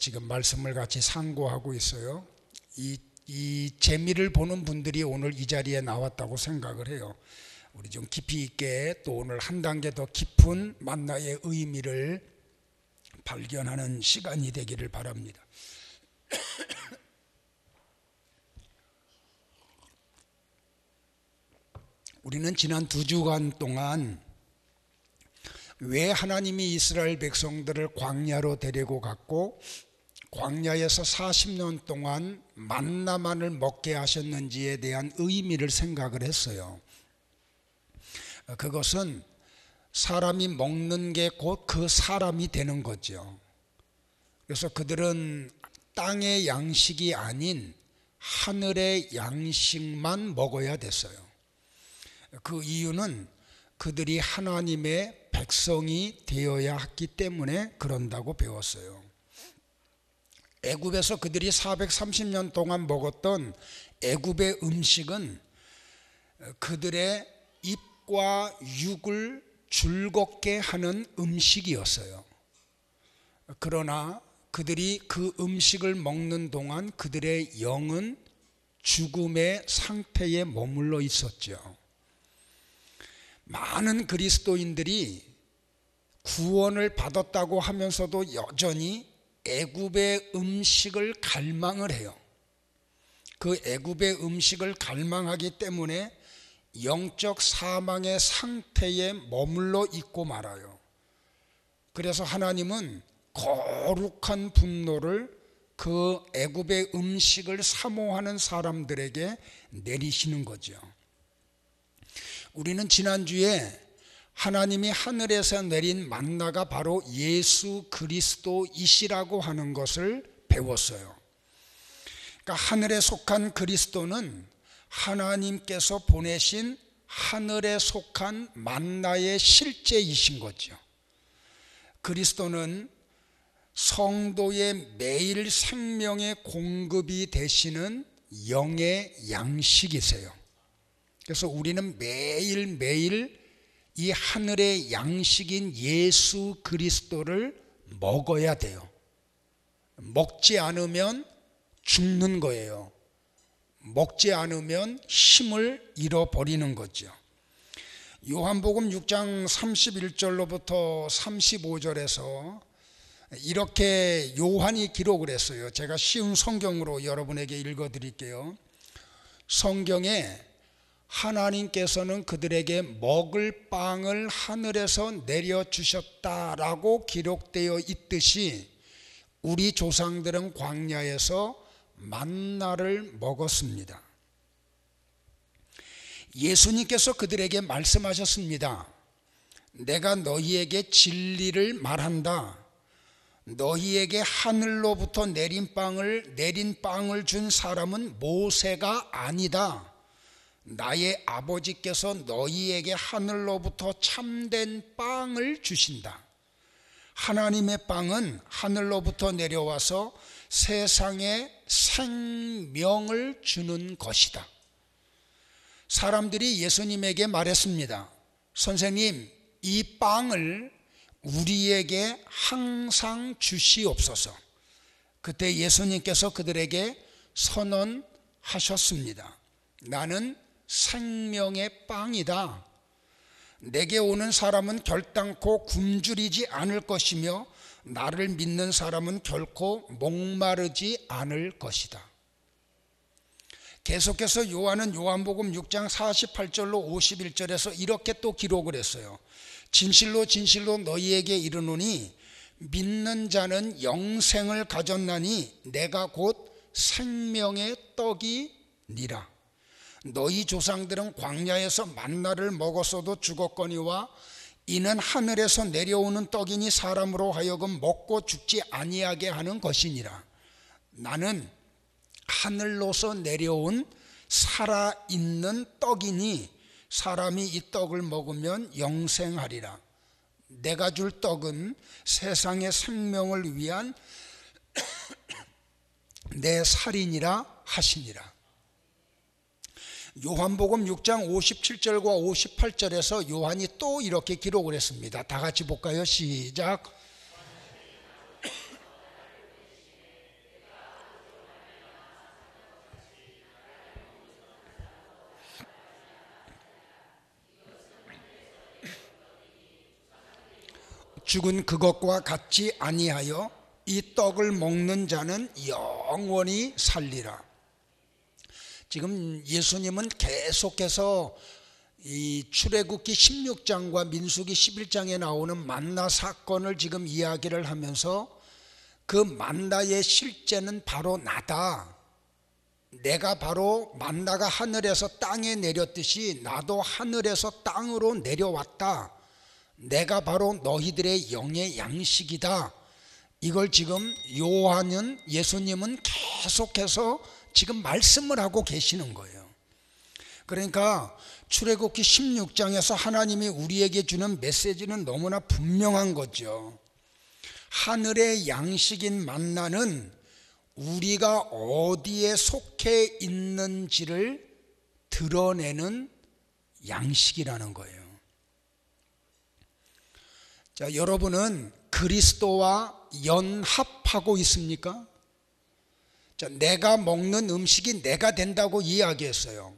지금 말씀을 같이 상고하고 있어요. 이 재미를 보는 분들이 오늘 이 자리에 나왔다고 생각을 해요. 우리 좀 깊이 있게 또 오늘 한 단계 더 깊은 만나의 의미를 발견하는 시간이 되기를 바랍니다. 우리는 지난 2주간 동안 왜 하나님이 이스라엘 백성들을 광야로 데리고 갔고 광야에서 40년 동안 만나만을 먹게 하셨는지에 대한 의미를 생각을 했어요. 그것은 사람이 먹는 게 곧 그 사람이 되는 거죠. 그래서 그들은 땅의 양식이 아닌 하늘의 양식만 먹어야 됐어요. 그 이유는 그들이 하나님의 백성이 되어야 했기 때문에 그런다고 배웠어요. 애굽에서 그들이 430년 동안 먹었던 애굽의 음식은 그들의 입과 육을 즐겁게 하는 음식이었어요. 그러나 그들이 그 음식을 먹는 동안 그들의 영은 죽음의 상태에 머물러 있었죠. 많은 그리스도인들이 구원을 받았다고 하면서도 여전히 애굽의 음식을 갈망을 해요. 그 애굽의 음식을 갈망하기 때문에 영적 사망의 상태에 머물러 있고 말아요. 그래서 하나님은 거룩한 분노를 그 애굽의 음식을 사모하는 사람들에게 내리시는 거죠. 우리는 지난주에 하나님이 하늘에서 내린 만나가 바로 예수 그리스도이시라고 하는 것을 배웠어요. 그러니까 하늘에 속한 그리스도는 하나님께서 보내신 하늘에 속한 만나의 실제이신 거죠. 그리스도는 성도의 매일 생명의 공급이 되시는 영의 양식이세요. 그래서 우리는 매일매일 이 하늘의 양식인 예수 그리스도를 먹어야 돼요. 먹지 않으면 죽는 거예요. 먹지 않으면 힘을 잃어버리는 거죠. 요한복음 6장 31절로부터 35절에서 이렇게 요한이 기록을 했어요. 제가 쉬운 성경으로 여러분에게 읽어드릴게요. 성경에 하나님께서는 그들에게 먹을 빵을 하늘에서 내려주셨다라고 기록되어 있듯이 우리 조상들은 광야에서 만나를 먹었습니다. 예수님께서 그들에게 말씀하셨습니다. 내가 너희에게 진리를 말한다. 너희에게 하늘로부터 내린 빵을 준 사람은 모세가 아니다. 나의 아버지께서 너희에게 하늘로부터 참된 빵을 주신다. 하나님의 빵은 하늘로부터 내려와서 세상에 생명을 주는 것이다. 사람들이 예수님에게 말했습니다. 선생님, 이 빵을 우리에게 항상 주시옵소서. 그때 예수님께서 그들에게 선언하셨습니다. 나는 생명의 빵이다. 내게 오는 사람은 결단코 굶주리지 않을 것이며 나를 믿는 사람은 결코 목마르지 않을 것이다. 계속해서 요한은 요한복음 6장 48절로 51절에서 이렇게 또 기록을 했어요. 진실로 진실로 너희에게 이르노니 믿는 자는 영생을 가졌나니 내가 곧 생명의 떡이니라. 너희 조상들은 광야에서 만나를 먹었어도 죽었거니와 이는 하늘에서 내려오는 떡이니 사람으로 하여금 먹고 죽지 아니하게 하는 것이니라. 나는 하늘로서 내려온 살아있는 떡이니 사람이 이 떡을 먹으면 영생하리라. 내가 줄 떡은 세상의 생명을 위한 내 살이니라 하시니라. 요한복음 6장 57절과 58절에서 요한이 또 이렇게 기록을 했습니다. 다 같이 볼까요? 시작. 죽은 그것과 같지 아니하여 이 떡을 먹는 자는 영원히 살리라. 지금 예수님은 계속해서 이 출애굽기 16장과 민수기 11장에 나오는 만나 사건을 지금 이야기를 하면서 그 만나의 실제는 바로 나다. 내가 바로 만나가 하늘에서 땅에 내렸듯이 나도 하늘에서 땅으로 내려왔다. 내가 바로 너희들의 영의 양식이다. 이걸 지금 예수님은 계속해서 지금 말씀을 하고 계시는 거예요. 그러니까 출애굽기 16장에서 하나님이 우리에게 주는 메시지는 너무나 분명한 거죠. 하늘의 양식인 만나는 우리가 어디에 속해 있는지를 드러내는 양식이라는 거예요. 자, 여러분은 그리스도와 연합하고 있습니까? 자, 내가 먹는 음식이 내가 된다고 이야기했어요.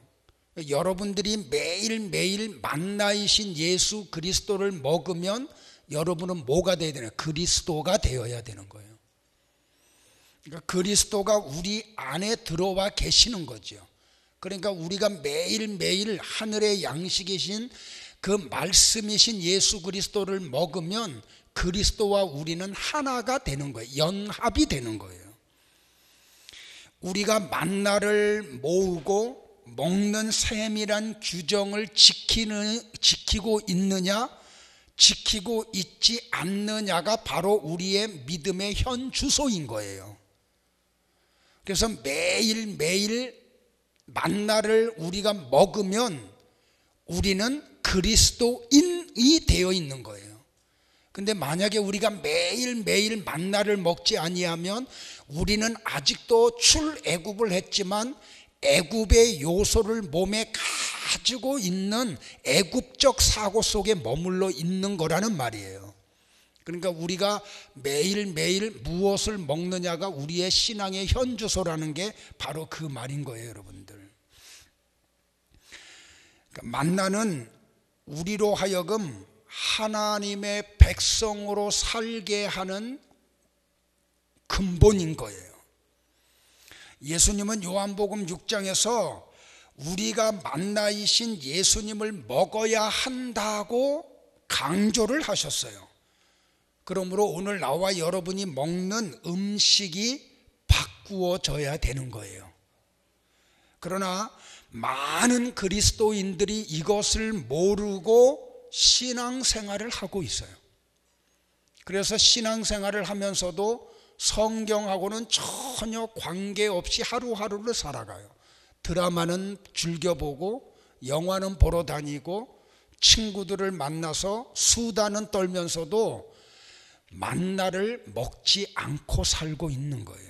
여러분들이 매일매일 만나이신 예수 그리스도를 먹으면 여러분은 뭐가 되어야 되나요? 그리스도가 되어야 되는 거예요. 그러니까 그리스도가 우리 안에 들어와 계시는 거죠. 그러니까 우리가 매일매일 하늘의 양식이신 그 말씀이신 예수 그리스도를 먹으면 그리스도와 우리는 하나가 되는 거예요. 연합이 되는 거예요. 우리가 만나를 모으고 먹는 셈이란 규정을 지키고 있느냐, 지키고 있지 않느냐가 바로 우리의 믿음의 현 주소인 거예요. 그래서 매일매일 만나를 우리가 먹으면 우리는 그리스도인이 되어 있는 거예요. 근데 만약에 우리가 매일매일 만나를 먹지 아니하면 우리는 아직도 출애굽을 했지만 애굽의 요소를 몸에 가지고 있는 애굽적 사고 속에 머물러 있는 거라는 말이에요. 그러니까 우리가 매일매일 무엇을 먹느냐가 우리의 신앙의 현주소라는 게 바로 그 말인 거예요, 여러분들. 그러니까 만나는 우리로 하여금 하나님의 백성으로 살게 하는 근본인 거예요. 예수님은 요한복음 6장에서 우리가 만나이신 예수님을 먹어야 한다고 강조를 하셨어요. 그러므로 오늘 나와 여러분이 먹는 음식이 바꾸어져야 되는 거예요. 그러나 많은 그리스도인들이 이것을 모르고 신앙생활을 하고 있어요. 그래서 신앙생활을 하면서도 성경하고는 전혀 관계없이 하루하루를 살아가요. 드라마는 즐겨보고 영화는 보러 다니고 친구들을 만나서 수다는 떨면서도 만나를 먹지 않고 살고 있는 거예요.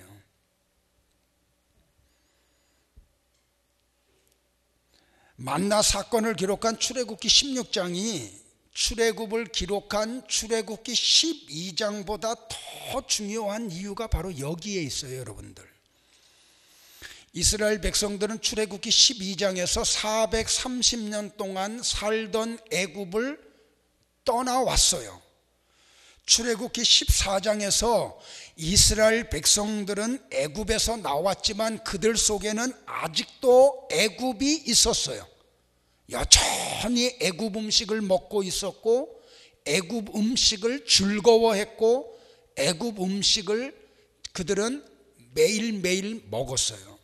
만나 사건을 기록한 출애굽기 16장이 출애굽을 기록한 출애굽기 12장보다 더 중요한 이유가 바로 여기에 있어요, 여러분들. 이스라엘 백성들은 출애굽기 12장에서 430년 동안 살던 애굽을 떠나왔어요. 출애굽기 14장에서 이스라엘 백성들은 애굽에서 나왔지만 그들 속에는 아직도 애굽이 있었어요. 여전히 애굽 음식을 먹고 있었고 애굽 음식을 즐거워했고 애굽 음식을 그들은 매일매일 먹었어요.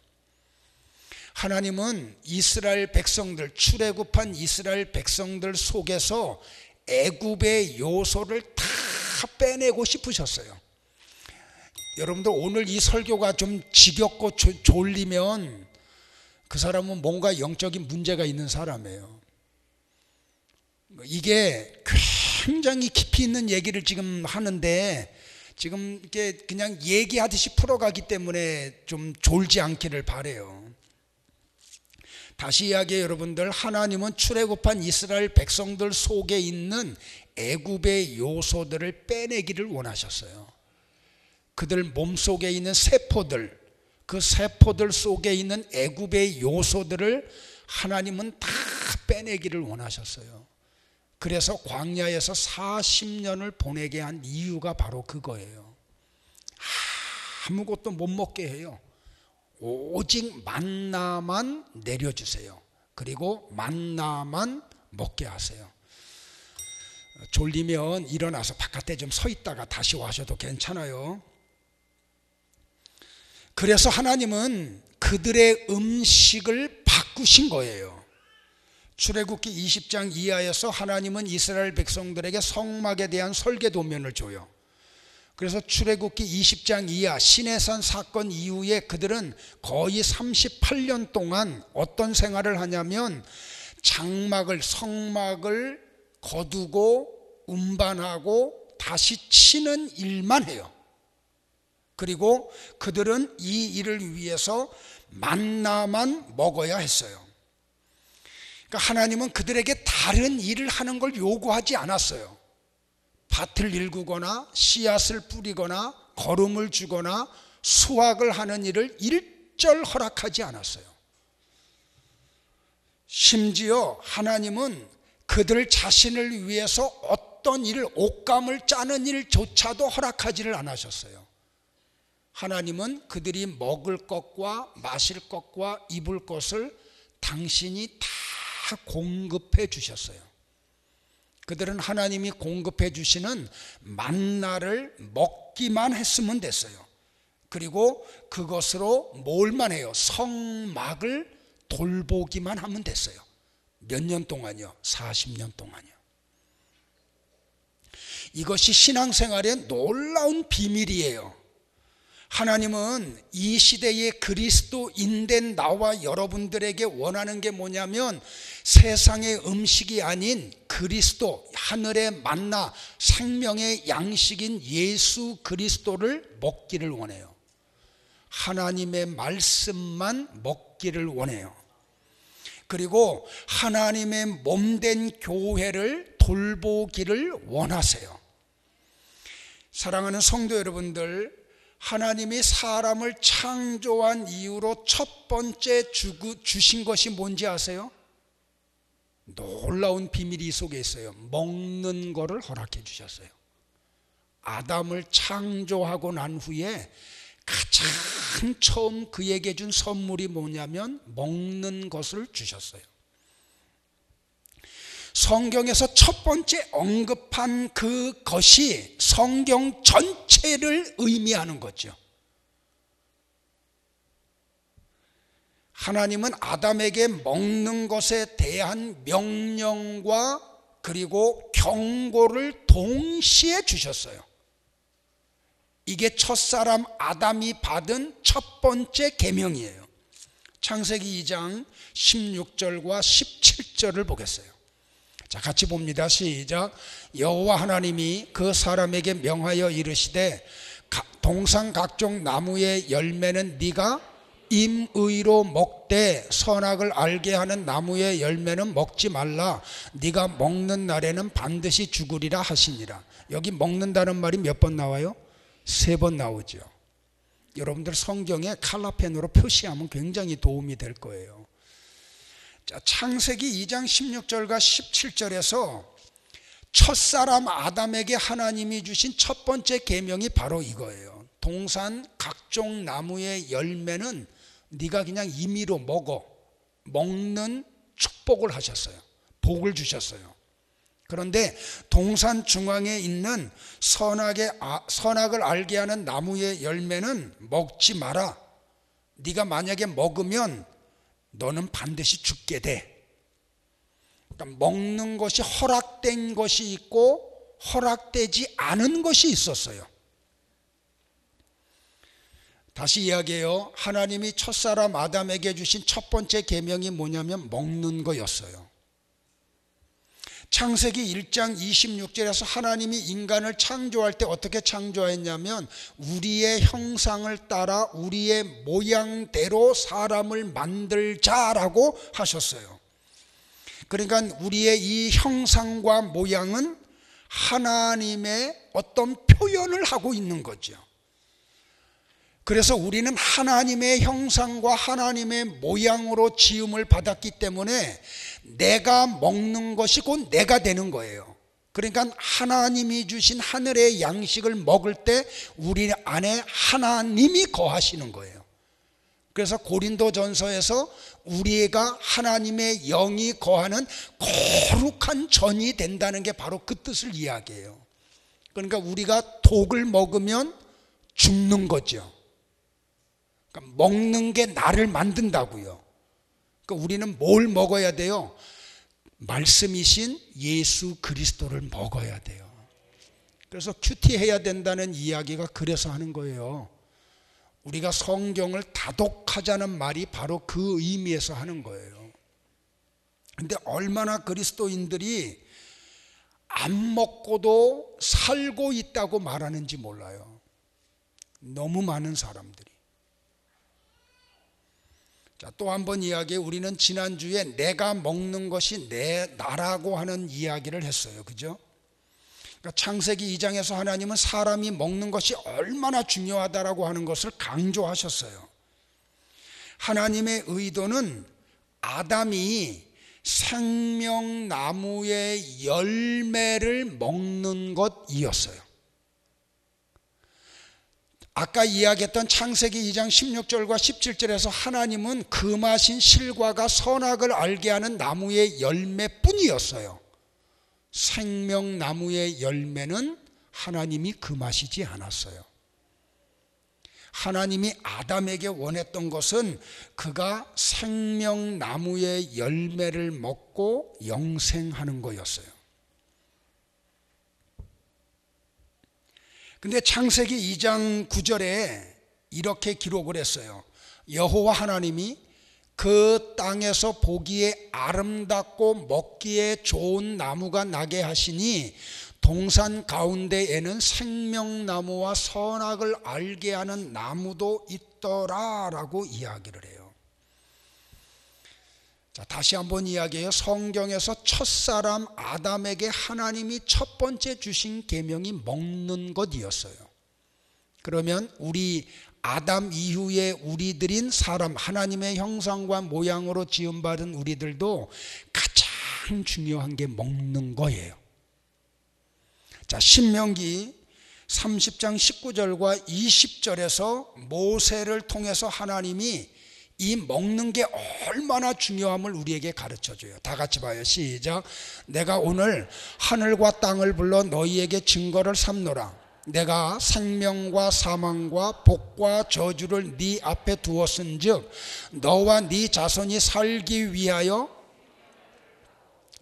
하나님은 이스라엘 백성들, 출애굽한 이스라엘 백성들 속에서 애굽의 요소를 다 빼내고 싶으셨어요. 여러분들 오늘 이 설교가 좀 지겹고 졸리면 그 사람은 뭔가 영적인 문제가 있는 사람이에요. 이게 굉장히 깊이 있는 얘기를 지금 하는데 지금 이게 그냥 얘기하듯이 풀어가기 때문에 좀 졸지 않기를 바라요. 다시 이야기해요, 여러분들. 하나님은 출애굽한 이스라엘 백성들 속에 있는 애굽의 요소들을 빼내기를 원하셨어요. 그들 몸속에 있는 세포들, 그 세포들 속에 있는 애굽의 요소들을 하나님은 다 빼내기를 원하셨어요. 그래서 광야에서 40년을 보내게 한 이유가 바로 그거예요. 아무것도 못 먹게 해요. 오직 만나만 내려주세요. 그리고 만나만 먹게 하세요. 졸리면 일어나서 바깥에 좀 서 있다가 다시 와셔도 괜찮아요. 그래서 하나님은 그들의 음식을 바꾸신 거예요. 출애굽기 20장 이하에서 하나님은 이스라엘 백성들에게 성막에 대한 설계도면을 줘요. 그래서 출애굽기 20장 이하 시내산 사건 이후에 그들은 거의 38년 동안 어떤 생활을 하냐면 장막을, 성막을 거두고 운반하고 다시 치는 일만 해요. 그리고 그들은 이 일을 위해서 만나만 먹어야 했어요. 그러니까 하나님은 그들에게 다른 일을 하는 걸 요구하지 않았어요. 밭을 일구거나 씨앗을 뿌리거나 거름을 주거나 수확을 하는 일을 일절 허락하지 않았어요. 심지어 하나님은 그들 자신을 위해서 어떤 일을, 옷감을 짜는 일조차도 허락하지를 않으셨어요. 하나님은 그들이 먹을 것과 마실 것과 입을 것을 당신이 다 공급해 주셨어요. 그들은 하나님이 공급해 주시는 만나를 먹기만 했으면 됐어요. 그리고 그것으로 뭘만 해요? 성막을 돌보기만 하면 됐어요. 몇 년 동안요? 40년 동안요. 이것이 신앙생활의 놀라운 비밀이에요. 하나님은 이 시대의 그리스도인된 나와 여러분들에게 원하는 게 뭐냐면 세상의 음식이 아닌 그리스도, 하늘의 만나, 생명의 양식인 예수 그리스도를 먹기를 원해요. 하나님의 말씀만 먹기를 원해요. 그리고 하나님의 몸된 교회를 돌보기를 원하세요. 사랑하는 성도 여러분들, 하나님이 사람을 창조한 이후로 첫 번째 주신 것이 뭔지 아세요? 놀라운 비밀이 이 속에 있어요. 먹는 거를 허락해 주셨어요. 아담을 창조하고 난 후에 가장 처음 그에게 준 선물이 뭐냐면 먹는 것을 주셨어요. 성경에서 첫 번째 언급한 그것이 성경 전체를 의미하는 거죠. 하나님은 아담에게 먹는 것에 대한 명령과 그리고 경고를 동시에 주셨어요. 이게 첫사람 아담이 받은 첫 번째 계명이에요. 창세기 2장 16절과 17절을 보겠어요. 자, 같이 봅니다. 시작. 여호와 하나님이 그 사람에게 명하여 이르시되 동산 각종 나무의 열매는 네가 임의로 먹되 선악을 알게 하는 나무의 열매는 먹지 말라. 네가 먹는 날에는 반드시 죽으리라 하시니라. 여기 먹는다는 말이 몇 번 나와요? 3번 나오죠. 여러분들 성경에 칼라펜으로 표시하면 굉장히 도움이 될 거예요. 자, 창세기 2장 16절과 17절에서 첫사람 아담에게 하나님이 주신 첫 번째 계명이 바로 이거예요. 동산 각종 나무의 열매는 네가 그냥 임의로 먹는 축복을 하셨어요. 복을 주셨어요. 그런데 동산 중앙에 있는 선악을 알게 하는 나무의 열매는 먹지 마라. 네가 만약에 먹으면 너는 반드시 죽게 돼. 그러니까 먹는 것이 허락된 것이 있고 허락되지 않은 것이 있었어요. 다시 이야기해요. 하나님이 첫사람 아담에게 주신 첫 번째 계명이 뭐냐면 먹는 거였어요. 창세기 1장 26절에서 하나님이 인간을 창조할 때 어떻게 창조했냐면 우리의 형상을 따라 우리의 모양대로 사람을 만들자라고 하셨어요. 그러니까 우리의 이 형상과 모양은 하나님의 어떤 표현을 하고 있는 거죠. 그래서 우리는 하나님의 형상과 하나님의 모양으로 지음을 받았기 때문에 내가 먹는 것이 곧 내가 되는 거예요. 그러니까 하나님이 주신 하늘의 양식을 먹을 때 우리 안에 하나님이 거하시는 거예요. 그래서 고린도전서에서 우리가 하나님의 영이 거하는 거룩한 전이 된다는 게 바로 그 뜻을 이야기해요. 그러니까 우리가 독을 먹으면 죽는 거죠. 그러니까 먹는 게 나를 만든다고요. 그러니까 우리는 뭘 먹어야 돼요? 말씀이신 예수 그리스도를 먹어야 돼요. 그래서 큐티해야 된다는 이야기가 그래서 하는 거예요. 우리가 성경을 다독하자는 말이 바로 그 의미에서 하는 거예요. 근데 얼마나 그리스도인들이 안 먹고도 살고 있다고 말하는지 몰라요. 너무 많은 사람들이. 자, 또 한 번 이야기해. 우리는 지난주에 내가 먹는 것이 나라고 하는 이야기를 했어요. 그죠? 그러니까 창세기 2장에서 하나님은 사람이 먹는 것이 얼마나 중요하다라고 하는 것을 강조하셨어요. 하나님의 의도는 아담이 생명나무의 열매를 먹는 것이었어요. 아까 이야기했던 창세기 2장 16절과 17절에서 하나님은 금하신 실과가 선악을 알게 하는 나무의 열매뿐이었어요. 생명나무의 열매는 하나님이 금하시지 않았어요. 하나님이 아담에게 원했던 것은 그가 생명나무의 열매를 먹고 영생하는 거였어요. 근데 창세기 2장 9절에 이렇게 기록을 했어요. 여호와 하나님이 그 땅에서 보기에 아름답고 먹기에 좋은 나무가 나게 하시니 동산 가운데에는 생명나무와 선악을 알게 하는 나무도 있더라라고 이야기를 해요. 자, 다시 한번 이야기해요. 성경에서 첫사람 아담에게 하나님이 첫 번째 주신 계명이 먹는 것이었어요. 그러면 우리 아담 이후에 우리들인 사람, 하나님의 형상과 모양으로 지음받은 우리들도 가장 중요한 게 먹는 거예요. 자, 신명기 30장 19절과 20절에서 모세를 통해서 하나님이 이 먹는 게 얼마나 중요함을 우리에게 가르쳐줘요. 다 같이 봐요. 시작. 내가 오늘 하늘과 땅을 불러 너희에게 증거를 삼노라. 내가 생명과 사망과 복과 저주를 네 앞에 두었은즉 너와 네 자손이 살기 위하여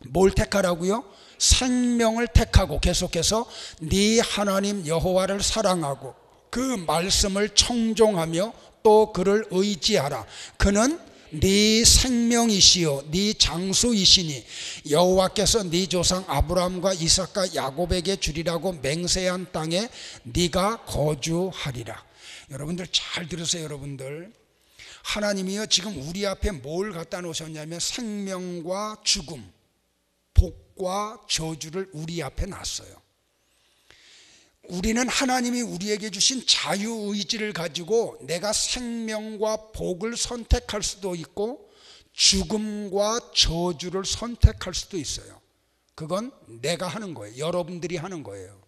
뭘 택하라고요? 생명을 택하고 계속해서 네 하나님 여호와를 사랑하고 그 말씀을 청종하며 또 그를 의지하라. 그는 네 생명이시요 네 장수이시니 여호와께서 네 조상 아브라함과 이삭과 야곱에게 주리라고 맹세한 땅에 네가 거주하리라. 여러분들 잘 들으세요. 여러분들, 하나님이요 지금 우리 앞에 뭘 갖다 놓으셨냐면 생명과 죽음, 복과 저주를 우리 앞에 놨어요. 우리는 하나님이 우리에게 주신 자유의지를 가지고 내가 생명과 복을 선택할 수도 있고 죽음과 저주를 선택할 수도 있어요. 그건 내가 하는 거예요. 여러분들이 하는 거예요.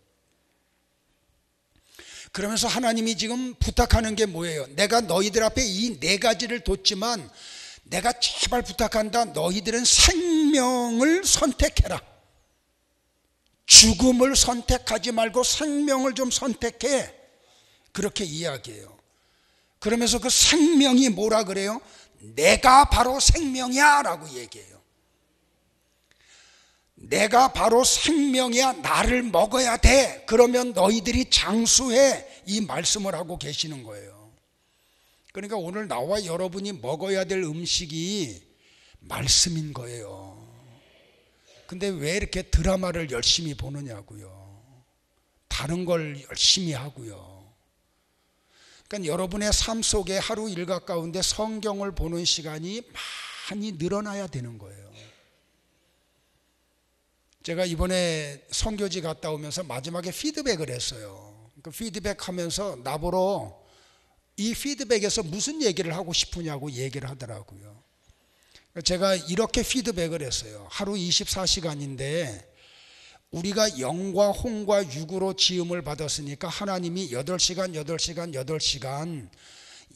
그러면서 하나님이 지금 부탁하는 게 뭐예요? 내가 너희들 앞에 이 네 가지를 뒀지만 내가 제발 부탁한다. 너희들은 생명을 선택해라. 죽음을 선택하지 말고 생명을 좀 선택해. 그렇게 이야기해요. 그러면서 그 생명이 뭐라 그래요? 내가 바로 생명이야 라고 얘기해요. 내가 바로 생명이야. 나를 먹어야 돼. 그러면 너희들이 장수해. 이 말씀을 하고 계시는 거예요. 그러니까 오늘 나와 여러분이 먹어야 될 음식이 말씀인 거예요. 근데 왜 이렇게 드라마를 열심히 보느냐고요. 다른 걸 열심히 하고요. 그러니까 여러분의 삶 속에 하루 일과 가운데 성경을 보는 시간이 많이 늘어나야 되는 거예요. 제가 이번에 선교지 갔다 오면서 마지막에 피드백을 했어요. 그 피드백하면서 나보러 이 피드백에서 무슨 얘기를 하고 싶으냐고 얘기를 하더라고요. 제가 이렇게 피드백을 했어요. 하루 24시간인데 우리가 영과 혼과 육으로 지음을 받았으니까 하나님이 8시간, 8시간, 8시간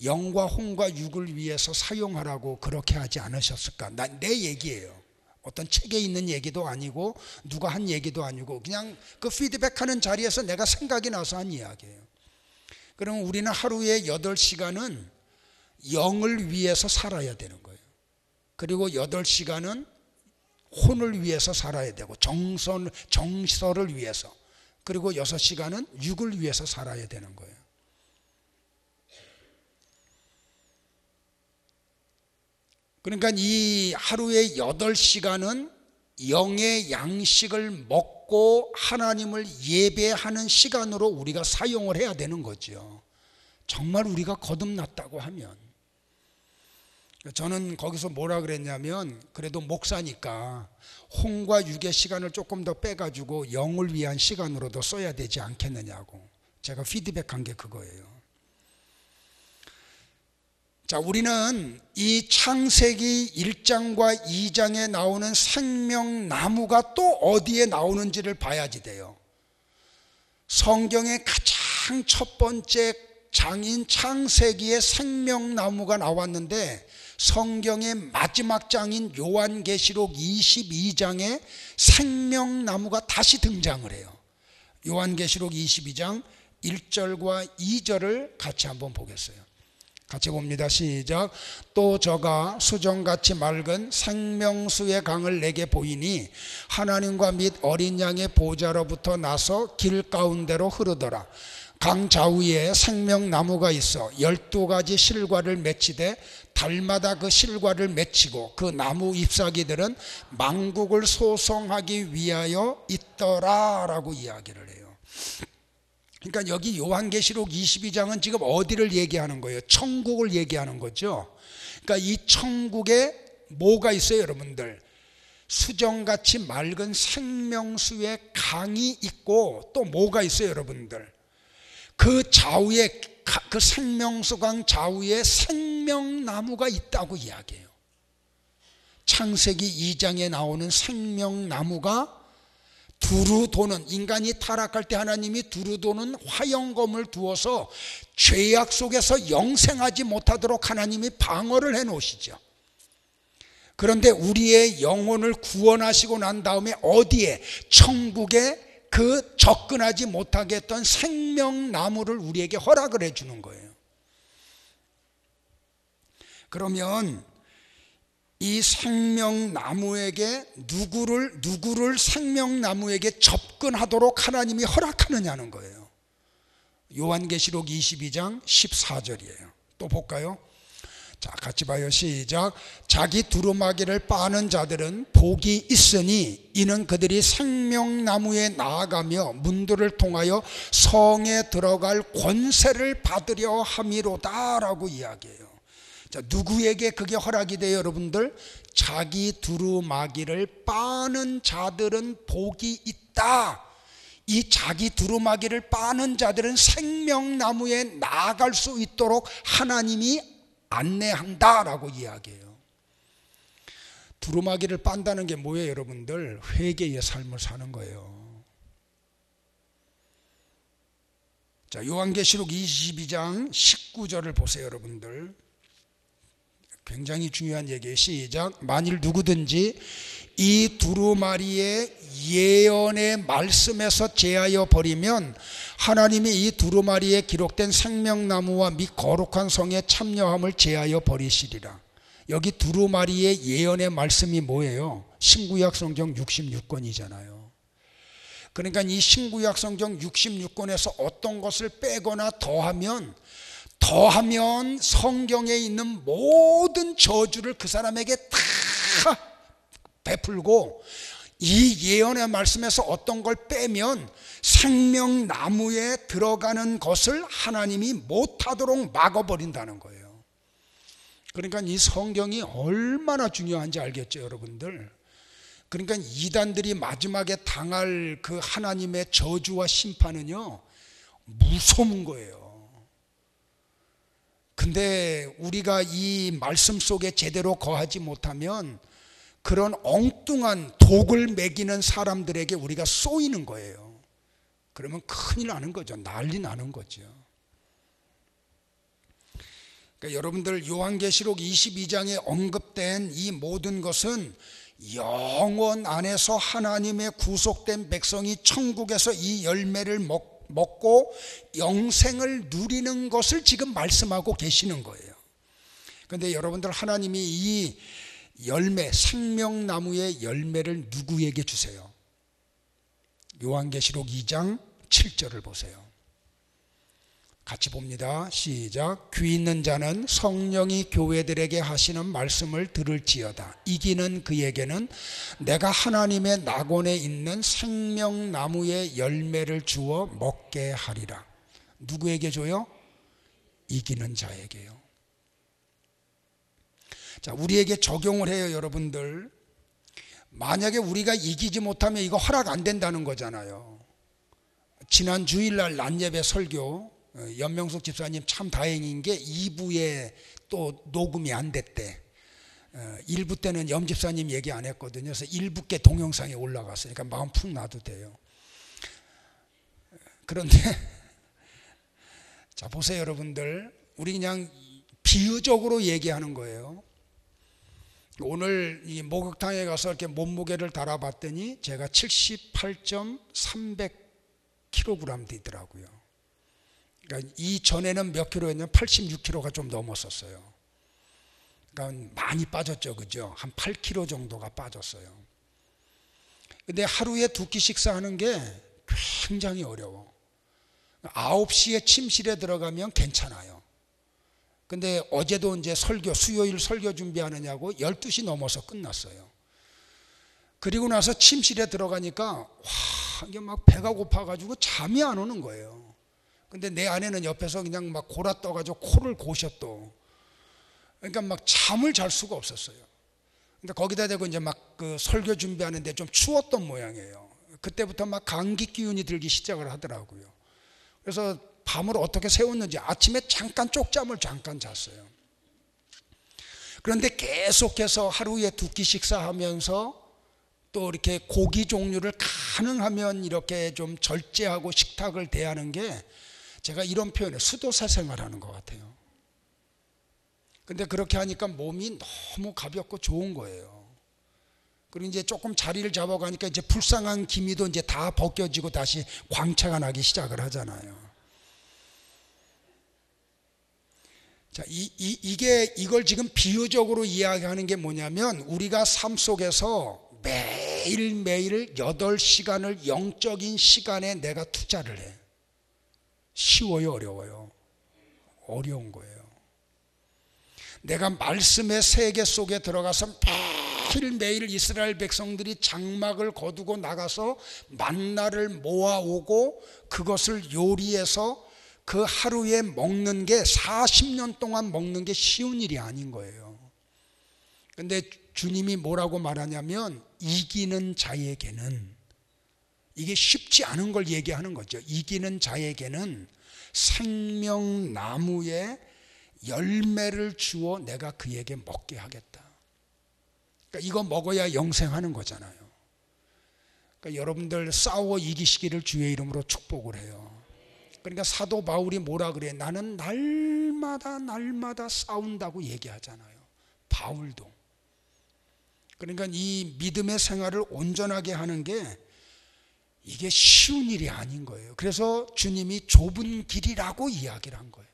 영과 혼과 육을 위해서 사용하라고 그렇게 하지 않으셨을까? 내 얘기예요. 어떤 책에 있는 얘기도 아니고 누가 한 얘기도 아니고 그냥 그 피드백하는 자리에서 내가 생각이 나서 한 이야기예요. 그럼 우리는 하루에 8시간은 영을 위해서 살아야 되는 거예요. 그리고 8시간은 혼을 위해서 살아야 되고 정서를 위해서, 그리고 6시간은 육을 위해서 살아야 되는 거예요. 그러니까 이 하루에 8시간은 영의 양식을 먹고 하나님을 예배하는 시간으로 우리가 사용을 해야 되는 거죠. 정말 우리가 거듭났다고 하면. 저는 거기서 뭐라 그랬냐면, 그래도 목사니까 혼과 육의 시간을 조금 더 빼가지고 영을 위한 시간으로도 써야 되지 않겠느냐고 제가 피드백한 게 그거예요. 자, 우리는 이 창세기 1장과 2장에 나오는 생명나무가 또 어디에 나오는지를 봐야지 돼요. 성경의 가장 첫 번째 장인 창세기에 생명나무가 나왔는데 성경의 마지막 장인 요한계시록 22장에 생명나무가 다시 등장을 해요. 요한계시록 22장 1절과 2절을 같이 한번 보겠어요. 같이 봅니다. 시작. 또 저가 수정같이 맑은 생명수의 강을 내게 보이니 하나님과 및 어린 양의 보좌로부터 나서 길 가운데로 흐르더라. 강 좌우에 생명나무가 있어 12가지 실과를 맺히되 달마다 그 실과를 맺히고 그 나무 잎사귀들은 만국을 소송하기 위하여 있더라 라고 이야기를 해요. 그러니까 여기 요한계시록 22장은 지금 어디를 얘기하는 거예요? 천국을 얘기하는 거죠. 그러니까 이 천국에 뭐가 있어요, 여러분들? 수정같이 맑은 생명수의 강이 있고 또 뭐가 있어요, 여러분들? 그 좌우에, 그 생명수강 좌우에 생명나무가 있다고 이야기해요. 창세기 2장에 나오는 생명나무가 두루 도는, 인간이 타락할 때 하나님이 두루 도는 화영검을 두어서 죄악 속에서 영생하지 못하도록 하나님이 방어를 해 놓으시죠. 그런데 우리의 영혼을 구원하시고 난 다음에 어디에? 천국에 그 접근하지 못하게 했던 생명나무를 우리에게 허락을 해 주는 거예요. 그러면 이 생명나무에게 누구를 생명나무에게 접근하도록 하나님이 허락하느냐는 거예요. 요한계시록 22장 14절이에요. 또 볼까요? 자, 같이 봐요. 시작. 자기 두루마기를 빠는 자들은 복이 있으니 이는 그들이 생명나무에 나아가며 문들을 통하여 성에 들어갈 권세를 받으려 함이로다 라고 이야기해요. 자, 누구에게 그게 허락이 돼요, 여러분들? 자기 두루마기를 빠는 자들은 복이 있다. 이 자기 두루마기를 빠는 자들은 생명나무에 나아갈 수 있도록 하나님이 안내한다라고 이야기해요. 두루마기를 빤다는 게 뭐예요, 여러분들? 회개의 삶을 사는 거예요. 자, 요한계시록 22장 19절을 보세요, 여러분들. 굉장히 중요한 얘기예요. 시작. 만일 누구든지 이 두루마리의 예언의 말씀에서 제하여 버리면 하나님이 이 두루마리에 기록된 생명나무와 및 거룩한 성에 참여함을 제하여 버리시리라. 여기 두루마리의 예언의 말씀이 뭐예요? 신구약 성경 66권이잖아요. 그러니까 이 신구약 성경 66권에서 어떤 것을 빼거나 더하면 성경에 있는 모든 저주를 그 사람에게 다 베풀고, 이 예언의 말씀에서 어떤 걸 빼면 생명나무에 들어가는 것을 하나님이 못하도록 막아버린다는 거예요. 그러니까 이 성경이 얼마나 중요한지 알겠죠, 여러분들? 그러니까 이단들이 마지막에 당할 그 하나님의 저주와 심판은요, 무서운 거예요. 근데 우리가 이 말씀 속에 제대로 거하지 못하면 그런 엉뚱한 독을 먹이는 사람들에게 우리가 쏘이는 거예요. 그러면 큰일 나는 거죠. 난리 나는 거죠. 그러니까 여러분들 요한계시록 22장에 언급된 이 모든 것은 영원 안에서 하나님의 구속된 백성이 천국에서 이 열매를 먹고 영생을 누리는 것을 지금 말씀하고 계시는 거예요. 그런데 여러분들, 하나님이 이 열매, 생명나무의 열매를 누구에게 주세요? 요한계시록 2장 7절을 보세요. 같이 봅니다. 시작. 귀 있는 자는 성령이 교회들에게 하시는 말씀을 들을지어다. 이기는 그에게는 내가 하나님의 낙원에 있는 생명나무의 열매를 주어 먹게 하리라. 누구에게 줘요? 이기는 자에게요. 자, 우리에게 적용을 해요, 여러분들. 만약에 우리가 이기지 못하면 이거 허락 안 된다는 거잖아요. 지난 주일날 낮예배 설교, 연명숙 집사님 참 다행인 게 2부에 또 녹음이 안 됐대. 1부 때는 염 집사님 얘기 안 했거든요. 그래서 1부 게 동영상에 올라갔으니까 마음 푹 놔도 돼요. 그런데 자, 보세요, 여러분들. 우리 그냥 비유적으로 얘기하는 거예요. 오늘 이 목욕탕에 가서 이렇게 몸무게를 달아봤더니 제가 78.300kg 되더라고요. 그러니까 이전에는 몇 킬로였냐면 86kg가 좀 넘었었어요. 그러니까 많이 빠졌죠, 그죠? 한 8kg 정도가 빠졌어요. 근데 하루에 2끼 식사하는 게 굉장히 어려워. 9시에 침실에 들어가면 괜찮아요. 근데 어제도 이제 설교, 수요일 설교 준비하느냐고 12시 넘어서 끝났어요. 그리고 나서 침실에 들어가니까 와, 이게 막 배가 고파가지고 잠이 안 오는 거예요. 근데 내 아내는 옆에서 그냥 막 골아 떠가지고 코를 고셔 또. 그러니까 막 잠을 잘 수가 없었어요. 근데 거기다 대고 이제 막 그 설교 준비하는데 좀 추웠던 모양이에요. 그때부터 막 감기 기운이 들기 시작을 하더라고요. 그래서 밤을 어떻게 새웠는지 아침에 잠깐 쪽잠을 잠깐 잤어요. 그런데 계속해서 하루에 2끼 식사하면서 또 이렇게 고기 종류를 가능하면 이렇게 좀 절제하고 식탁을 대하는 게, 제가 이런 표현을 수도사 생활하는 것 같아요. 근데 그렇게 하니까 몸이 너무 가볍고 좋은 거예요. 그리고 이제 조금 자리를 잡아가니까 이제 불쌍한 기미도 이제 다 벗겨지고 다시 광채가 나기 시작을 하잖아요. 자, 이걸 지금 비유적으로 이야기하는 게 뭐냐면, 우리가 삶 속에서 매일매일 8시간을 영적인 시간에 내가 투자를 해. 쉬워요, 어려워요? 어려운 거예요. 내가 말씀의 세계 속에 들어가서 매일매일 이스라엘 백성들이 장막을 거두고 나가서 만나를 모아오고 그것을 요리해서 그 하루에 먹는 게 40년 동안 먹는 게 쉬운 일이 아닌 거예요. 근데 주님이 뭐라고 말하냐면, 이기는 자에게는, 이게 쉽지 않은 걸 얘기하는 거죠. 이기는 자에게는 생명나무의 열매를 주어 내가 그에게 먹게 하겠다. 그러니까 이거 먹어야 영생하는 거잖아요. 그러니까 여러분들 싸워 이기시기를 주의 이름으로 축복을 해요. 그러니까 사도 바울이 뭐라 그래? 나는 날마다 싸운다고 얘기하잖아요. 바울도. 그러니까 이 믿음의 생활을 온전하게 하는 게 이게 쉬운 일이 아닌 거예요. 그래서 주님이 좁은 길이라고 이야기를 한 거예요.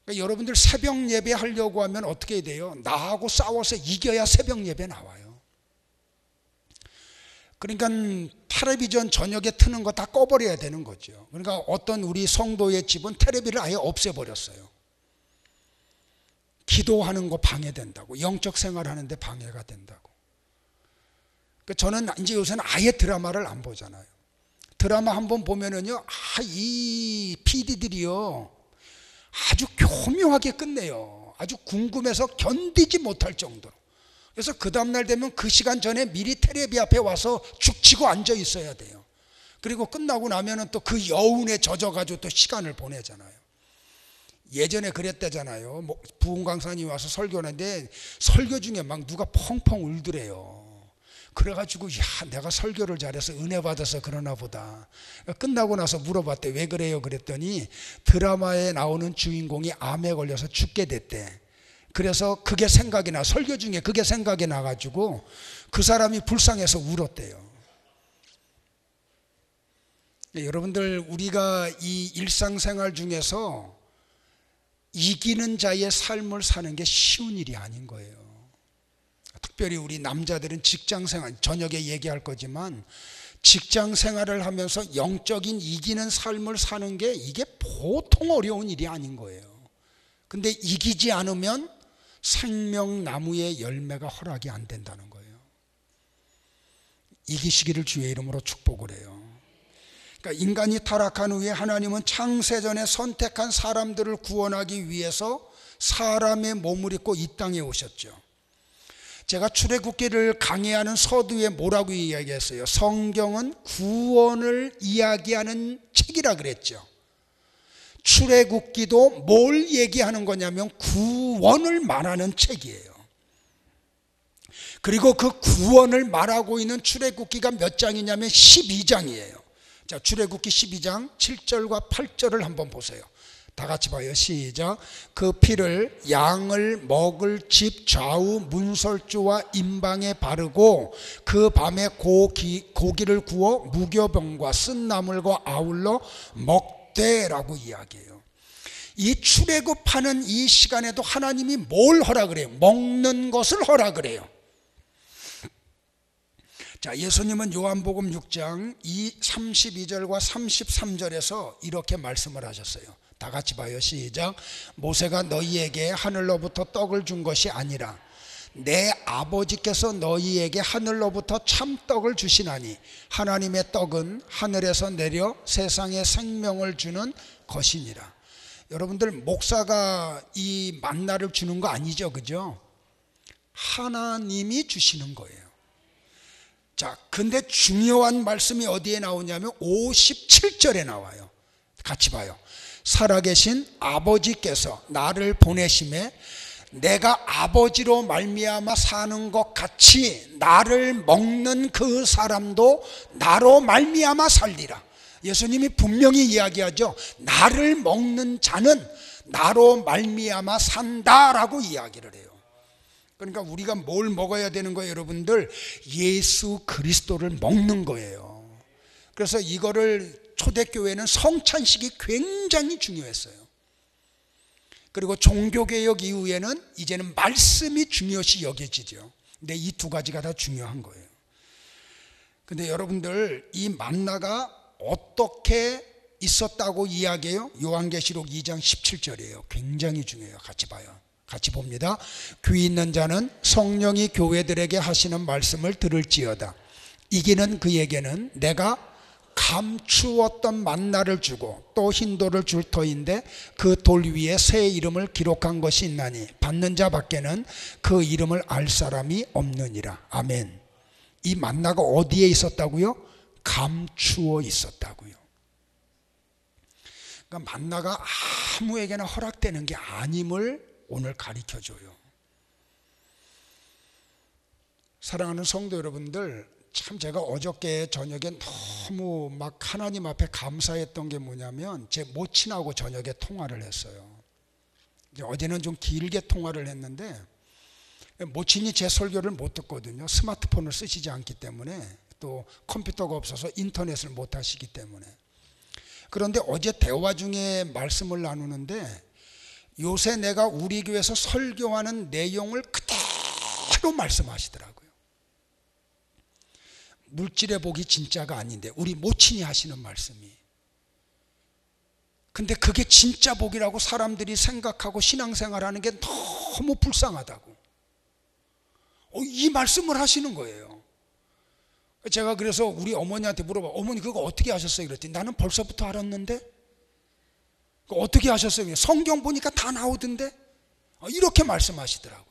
그러니까 여러분들 새벽 예배 하려고 하면 어떻게 돼요? 나하고 싸워서 이겨야 새벽 예배 나와요. 그러니까 텔레비전 저녁에 트는 거 다 꺼버려야 되는 거죠. 그러니까 어떤 우리 성도의 집은 텔레비를 아예 없애버렸어요. 기도하는 거 방해된다고, 영적 생활하는데 방해가 된다고. 그러니까 저는 이제 요새는 아예 드라마를 안 보잖아요. 드라마 한번 보면은요, 이 PD들이요 아주 교묘하게 끝내요. 아주 궁금해서 견디지 못할 정도로. 그래서 그 다음날 되면 그 시간 전에 미리 텔레비 앞에 와서 죽치고 앉아 있어야 돼요. 그리고 끝나고 나면은 또 그 여운에 젖어가지고 또 시간을 보내잖아요. 예전에 그랬다잖아요. 부흥 강사님이 와서 설교하는데 설교 중에 막 누가 펑펑 울더래요. 그래가지고 내가 설교를 잘해서 은혜 받아서 그러나 보다. 끝나고 나서 물어봤대. 왜 그래요? 그랬더니 드라마에 나오는 주인공이 암에 걸려서 죽게 됐대. 그래서 그게 생각이 설교 중에 그게 생각이 나가지고 그 사람이 불쌍해서 울었대요. 여러분들, 우리가 이 일상생활 중에서 이기는 자의 삶을 사는 게 쉬운 일이 아닌 거예요. 특별히 우리 남자들은 직장생활, 저녁에 얘기할 거지만 직장생활을 하면서 영적인 이기는 삶을 사는 게 이게 보통 어려운 일이 아닌 거예요. 근데 이기지 않으면 생명나무의 열매가 허락이 안 된다는 거예요. 이기시기를 주의 이름으로 축복을 해요. 그러니까 인간이 타락한 후에 하나님은 창세전에 선택한 사람들을 구원하기 위해서 사람의 몸을 입고 이 땅에 오셨죠. 제가 출애굽기를 강의하는 서두에 뭐라고 이야기했어요? 성경은 구원을 이야기하는 책이라 그랬죠. 출애굽기도 뭘 얘기하는 거냐면 구원을 말하는 책이에요. 그리고 그 구원을 말하고 있는 출애굽기가 몇 장이냐면 12장이에요. 자, 출애굽기 12장 7절과 8절을 한번 보세요. 다 같이 봐요. 시작. 그 피를 양을 먹을 집 좌우 문설주와 임방에 바르고 그 밤에 고기를 구워 무교병과 쓴 나물과 아울러 먹되라고 이야기해요. 이 출애굽하는 이 시간에도 하나님이 뭘 허락을 해요? 먹는 것을 허락을 해요. 자, 예수님은 요한복음 6장 32절과 33절에서 이렇게 말씀을 하셨어요. 다 같이 봐요. 시작. 모세가 너희에게 하늘로부터 떡을 준 것이 아니라 내 아버지께서 너희에게 하늘로부터 참떡을 주시나니 하나님의 떡은 하늘에서 내려 세상에 생명을 주는 것이니라. 여러분들, 목사가 이 만나를 주는 거 아니죠, 그죠? 하나님이 주시는 거예요. 자, 근데 중요한 말씀이 어디에 나오냐면 57절에 나와요. 같이 봐요. 살아계신 아버지께서 나를 보내심에 내가 아버지로 말미암아 사는 것 같이 나를 먹는 그 사람도 나로 말미암아 살리라. 예수님이 분명히 이야기하죠. 나를 먹는 자는 나로 말미암아 산다라고 이야기를 해요. 그러니까 우리가 뭘 먹어야 되는 거예요, 여러분들? 예수 그리스도를 먹는 거예요. 그래서 이거를 초대교회는 성찬식이 굉장히 중요했어요. 그리고 종교개혁 이후에는 이제는 말씀이 중요시 여겨지죠. 근데 이 두 가지가 다 중요한 거예요. 근데 여러분들, 이 만나가 어떻게 있었다고 이야기해요? 요한계시록 2장 17절이에요. 굉장히 중요해요. 같이 봐요. 같이 봅니다. 귀 있는 자는 성령이 교회들에게 하시는 말씀을 들을지어다. 이기는 그에게는 내가 감추었던 만나를 주고 또 흰돌을 줄 터인데 그 돌 위에 새 이름을 기록한 것이 있나니 받는 자 밖에는 그 이름을 알 사람이 없느니라. 아멘. 이 만나가 어디에 있었다고요? 감추어 있었다고요. 그러니까 만나가 아무에게나 허락되는 게 아님을 오늘 가르쳐줘요. 사랑하는 성도 여러분들, 참 제가 어저께 저녁에 너무 막 하나님 앞에 감사했던 게 뭐냐면 제 모친하고 저녁에 통화를 했어요. 어제는 좀 길게 통화를 했는데 모친이 제 설교를 못 듣거든요. 스마트폰을 쓰시지 않기 때문에, 또 컴퓨터가 없어서 인터넷을 못 하시기 때문에. 그런데 어제 대화 중에 말씀을 나누는데 요새 내가 우리 교회에서 설교하는 내용을 그대로 말씀하시더라고요. 물질의 복이 진짜가 아닌데 우리 모친이 하시는 말씀이. 근데 그게 진짜 복이라고 사람들이 생각하고 신앙생활하는 게 너무 불쌍하다고. 이 말씀을 하시는 거예요. 제가 그래서 우리 어머니한테 물어봐. 어머니 그거 어떻게 하셨어요? 그랬더니 나는 벌써부터 알았는데. 어떻게 하셨어요? 성경 보니까 다 나오던데. 이렇게 말씀하시더라고요.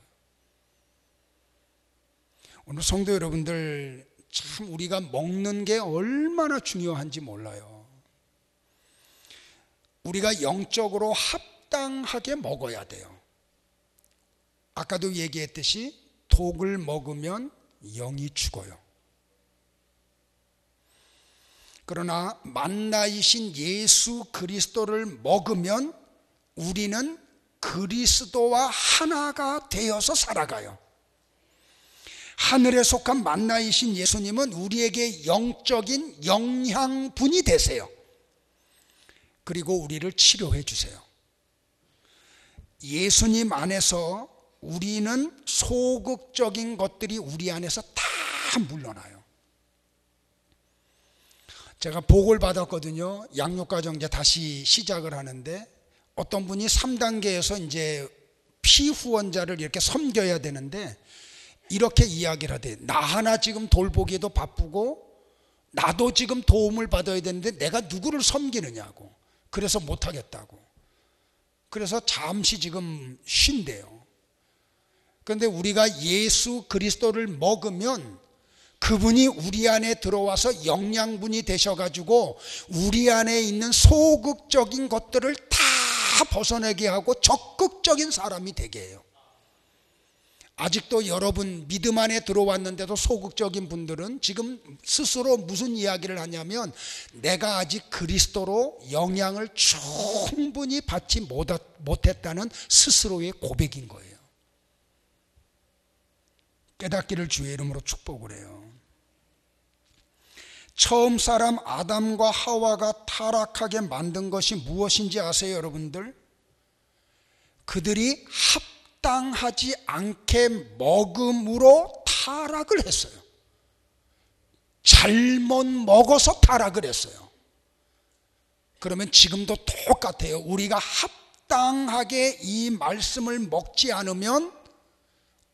오늘 성도 여러분들, 참 우리가 먹는 게 얼마나 중요한지 몰라요. 우리가 영적으로 합당하게 먹어야 돼요. 아까도 얘기했듯이 독을 먹으면 영이 죽어요. 그러나 만나이신 예수 그리스도를 먹으면 우리는 그리스도와 하나가 되어서 살아가요. 하늘에 속한 만나이신 예수님은 우리에게 영적인 영양분이 되세요. 그리고 우리를 치료해 주세요. 예수님 안에서 우리는 소극적인 것들이 우리 안에서 다 물러나요. 제가 복을 받았거든요. 양육가정 이제 다시 시작을 하는데 어떤 분이 3단계에서 이제 피후원자를 이렇게 섬겨야 되는데 이렇게 이야기를 하대. 나 하나 지금 돌보기도 바쁘고 나도 지금 도움을 받아야 되는데 내가 누구를 섬기느냐고. 그래서 못하겠다고. 그래서 잠시 지금 쉰대요. 그런데 우리가 예수 그리스도를 먹으면 그분이 우리 안에 들어와서 영양분이 되셔가지고 우리 안에 있는 소극적인 것들을 다 벗어내게 하고 적극적인 사람이 되게 해요. 아직도 여러분 믿음 안에 들어왔는데도 소극적인 분들은 지금 스스로 무슨 이야기를 하냐면 내가 아직 그리스도로 영향을 충분히 받지 못했다는 스스로의 고백인 거예요. 깨닫기를 주의 이름으로 축복을 해요. 처음 사람 아담과 하와가 타락하게 만든 것이 무엇인지 아세요, 여러분들? 그들이 합당하지 않게 먹음으로 타락을 했어요. 잘못 먹어서 타락을 했어요. 그러면 지금도 똑같아요. 우리가 합당하게 이 말씀을 먹지 않으면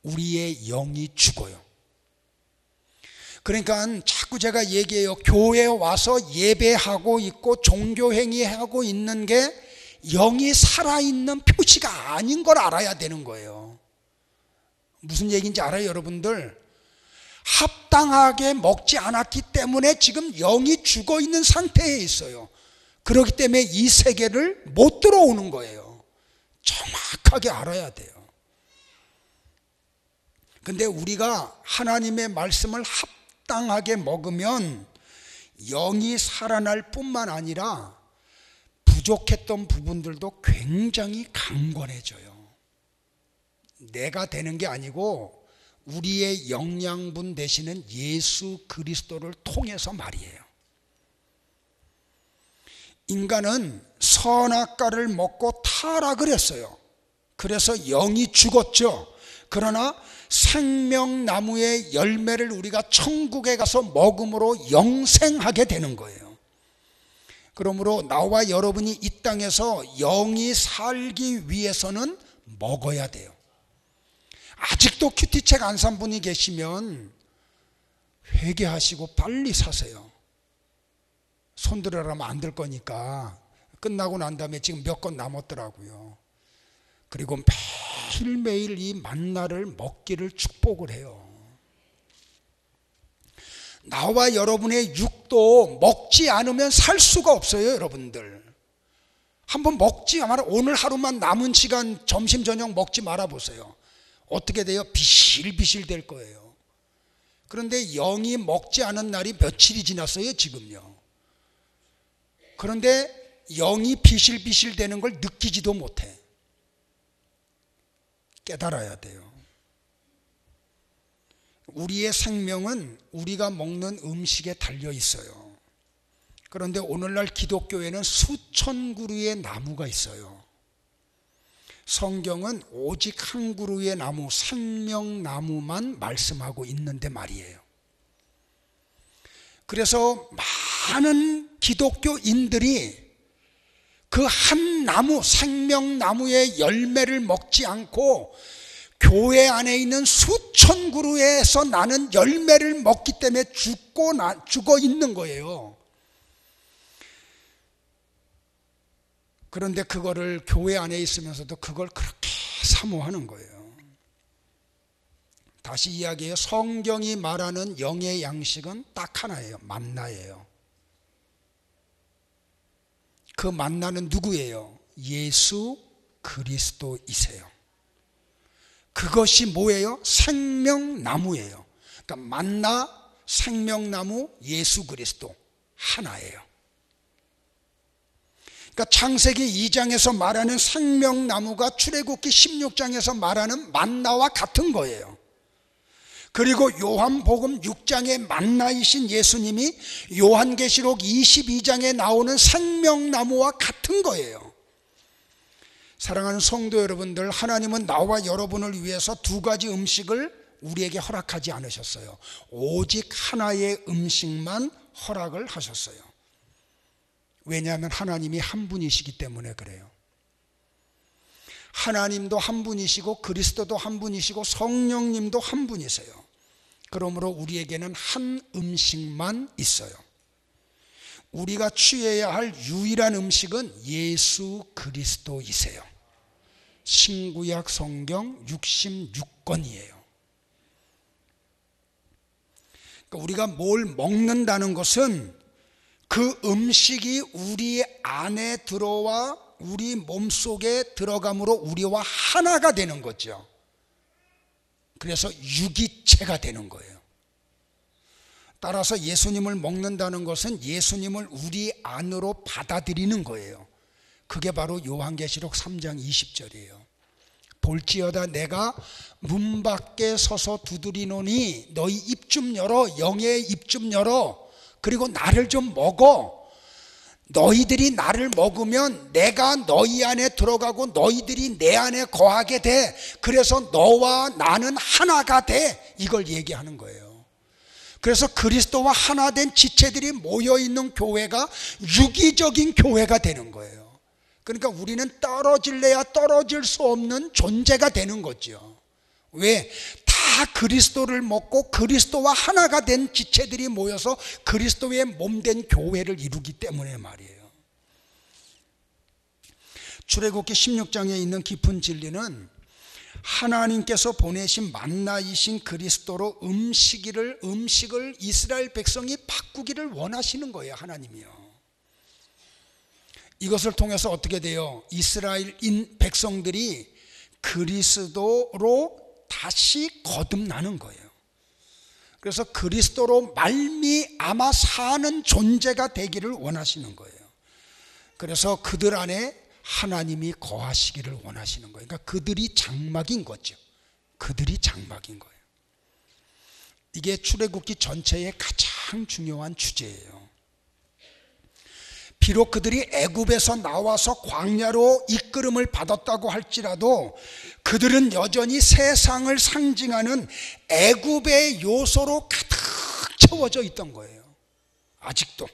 우리의 영이 죽어요. 그러니까 자꾸 제가 얘기해요. 교회에 와서 예배하고 있고 종교행위하고 있는 게 영이 살아있는 표시가 아닌 걸 알아야 되는 거예요. 무슨 얘기인지 알아요, 여러분들? 합당하게 먹지 않았기 때문에 지금 영이 죽어 있는 상태에 있어요. 그렇기 때문에 이 세계를 못 들어오는 거예요. 정확하게 알아야 돼요. 근데 우리가 하나님의 말씀을 합당하게 먹으면 영이 살아날 뿐만 아니라 부족했던 부분들도 굉장히 강건해져요. 내가 되는 게 아니고 우리의 영양분 되시는 예수 그리스도를 통해서 말이에요. 인간은 선악과를 먹고 타락을 했어요. 그래서 영이 죽었죠. 그러나 생명나무의 열매를 우리가 천국에 가서 먹음으로 영생하게 되는 거예요. 그러므로 나와 여러분이 이 땅에서 영이 살기 위해서는 먹어야 돼요. 아직도 큐티책 안 산 분이 계시면 회개하시고 빨리 사세요. 손들어라면 안 될 거니까. 끝나고 난 다음에 지금 몇 권 남았더라고요. 그리고 매일매일 이 만나를 먹기를 축복을 해요. 나와 여러분의 육도 먹지 않으면 살 수가 없어요, 여러분들. 한번 먹지 말아. 오늘 하루만 남은 시간 점심 저녁 먹지 말아 보세요. 어떻게 돼요? 비실비실 될 거예요. 그런데 영이 먹지 않은 날이 며칠이 지났어요, 지금요. 그런데 영이 비실비실 되는 걸 느끼지도 못해. 깨달아야 돼요. 우리의 생명은 우리가 먹는 음식에 달려 있어요. 그런데 오늘날 기독교에는 수천 그루의 나무가 있어요. 성경은 오직 한 그루의 나무, 생명나무만 말씀하고 있는데 말이에요. 그래서 많은 기독교인들이 그 한 나무, 생명나무의 열매를 먹지 않고 교회 안에 있는 수천 그루에서 나는 열매를 먹기 때문에 죽어 있는 거예요. 그런데 그거를 교회 안에 있으면서도 그걸 그렇게 사모하는 거예요. 다시 이야기해요. 성경이 말하는 영의 양식은 딱 하나예요. 만나예요. 그 만나는 누구예요? 예수 그리스도이세요. 그것이 뭐예요? 생명나무예요. 그러니까 만나, 생명나무, 예수 그리스도 하나예요. 그러니까 창세기 2장에서 말하는 생명나무가 출애굽기 16장에서 말하는 만나와 같은 거예요. 그리고 요한복음 6장의 만나이신 예수님이 요한계시록 22장에 나오는 생명나무와 같은 거예요. 사랑하는 성도 여러분들, 하나님은 나와 여러분을 위해서 두 가지 음식을 우리에게 허락하지 않으셨어요. 오직 하나의 음식만 허락을 하셨어요. 왜냐하면 하나님이 한 분이시기 때문에 그래요. 하나님도 한 분이시고 그리스도도 한 분이시고 성령님도 한 분이세요. 그러므로 우리에게는 한 음식만 있어요. 우리가 취해야 할 유일한 음식은 예수 그리스도이세요. 신구약 성경 66권이에요. 그러니까 우리가 뭘 먹는다는 것은 그 음식이 우리 안에 들어와 우리 몸속에 들어감으로 우리와 하나가 되는 거죠. 그래서 유기체가 되는 거예요. 따라서 예수님을 먹는다는 것은 예수님을 우리 안으로 받아들이는 거예요. 그게 바로 요한계시록 3장 20절이에요. 볼지어다 내가 문 밖에 서서 두드리노니 너희 입 좀 열어, 영의 입 좀 열어. 그리고 나를 좀 먹어. 너희들이 나를 먹으면 내가 너희 안에 들어가고 너희들이 내 안에 거하게 돼. 그래서 너와 나는 하나가 돼. 이걸 얘기하는 거예요. 그래서 그리스도와 하나 된 지체들이 모여있는 교회가 유기적인 교회가 되는 거예요. 그러니까 우리는 떨어질래야 떨어질 수 없는 존재가 되는 거죠. 왜? 다 그리스도를 먹고 그리스도와 하나가 된 지체들이 모여서 그리스도의 몸된 교회를 이루기 때문에 말이에요. 출애굽기 16장에 있는 깊은 진리는 하나님께서 보내신 만나이신 그리스도로 음식을 이스라엘 백성이 바꾸기를 원하시는 거예요. 하나님이요. 이것을 통해서 어떻게 돼요? 이스라엘인 백성들이 그리스도로 다시 거듭나는 거예요. 그래서 그리스도로 말미암아 사는 존재가 되기를 원하시는 거예요. 그래서 그들 안에 하나님이 거하시기를 원하시는 거예요. 그러니까 그들이 장막인 거죠. 그들이 장막인 거예요. 이게 출애굽기 전체의 가장 중요한 주제예요. 비록 그들이 애굽에서 나와서 광야로 이끌음을 받았다고 할지라도 그들은 여전히 세상을 상징하는 애굽의 요소로 가득 채워져 있던 거예요. 아직도.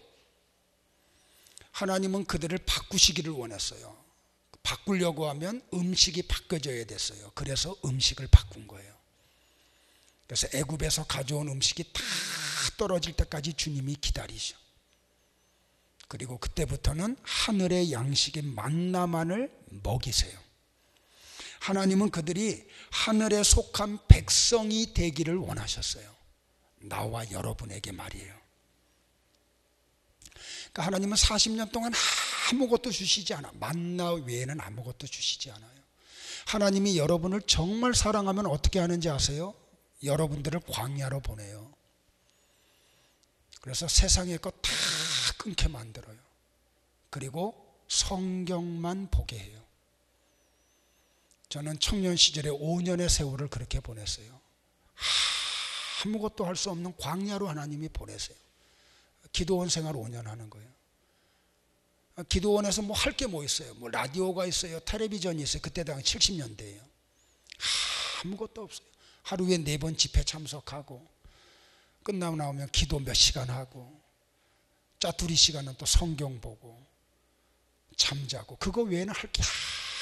하나님은 그들을 바꾸시기를 원했어요. 바꾸려고 하면 음식이 바뀌어져야 됐어요. 그래서 음식을 바꾼 거예요. 그래서 애굽에서 가져온 음식이 다 떨어질 때까지 주님이 기다리셔. 그리고 그때부터는 하늘의 양식인 만나만을 먹이세요. 하나님은 그들이 하늘에 속한 백성이 되기를 원하셨어요. 나와 여러분에게 말이에요. 그러니까 하나님은 40년 동안 아무것도 주시지 않아. 만나 외에는 아무것도 주시지 않아요. 하나님이 여러분을 정말 사랑하면 어떻게 하는지 아세요? 여러분들을 광야로 보내요. 그래서 세상의 것 다 끊게 만들어요. 그리고 성경만 보게 해요. 저는 청년 시절에 5년의 세월을 그렇게 보냈어요. 아무것도 할 수 없는 광야로 하나님이 보내세요. 기도원 생활 5년 하는 거예요. 기도원에서 뭐 할 게 뭐 있어요? 뭐 라디오가 있어요. 텔레비전이 있어요. 그때 당시 70년대예요. 아무것도 없어요. 하루에 4번 집회 참석하고 끝나고 나오면 기도 몇 시간 하고 짜투리 시간은 또 성경 보고 잠자고 그거 외에는 할 게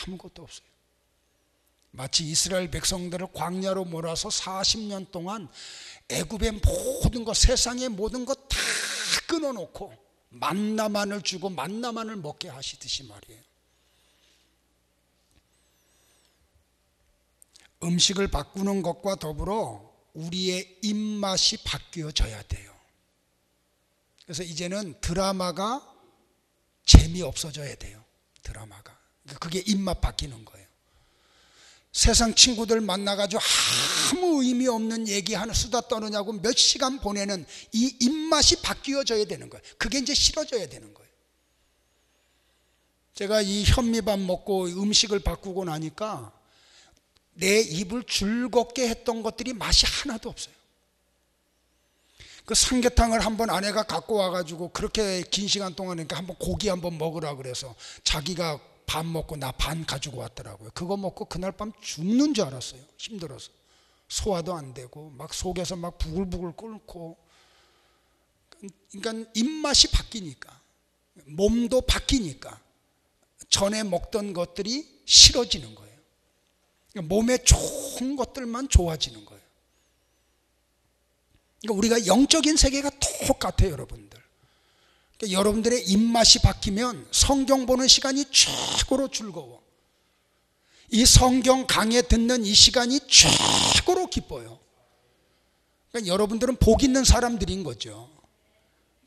아무것도 없어요. 마치 이스라엘 백성들을 광야로 몰아서 40년 동안 애굽의 모든 것, 세상의 모든 것 다 끊어놓고 만나만을 주고 만나만을 먹게 하시듯이 말이에요. 음식을 바꾸는 것과 더불어 우리의 입맛이 바뀌어져야 돼요. 그래서 이제는 드라마가 재미없어져야 돼요. 드라마가. 그게 입맛 바뀌는 거예요. 세상 친구들 만나가지고 아무 의미 없는 얘기 하나 수다 떠느냐고 몇 시간 보내는 이 입맛이 바뀌어져야 되는 거예요. 그게 이제 싫어져야 되는 거예요. 제가 이 현미밥 먹고 음식을 바꾸고 나니까 내 입을 즐겁게 했던 것들이 맛이 하나도 없어요. 그 삼계탕을 한번 아내가 갖고 와가지고 그렇게 긴 시간 동안 하니까 한번 고기 한번 먹으라 그래서 자기가 반 먹고 나 반 가지고 왔더라고요. 그거 먹고 그날 밤 죽는 줄 알았어요. 힘들어서. 소화도 안 되고 막 속에서 막 부글부글 끓고. 그러니까 입맛이 바뀌니까, 몸도 바뀌니까 전에 먹던 것들이 싫어지는 거예요. 그러니까 몸에 좋은 것들만 좋아지는 거예요. 그러니까 우리가 영적인 세계가 똑같아요, 여러분들. 그러니까 여러분들의 입맛이 바뀌면 성경 보는 시간이 최고로 즐거워. 이 성경 강해 듣는 이 시간이 최고로 기뻐요. 그러니까 여러분들은 복 있는 사람들인 거죠.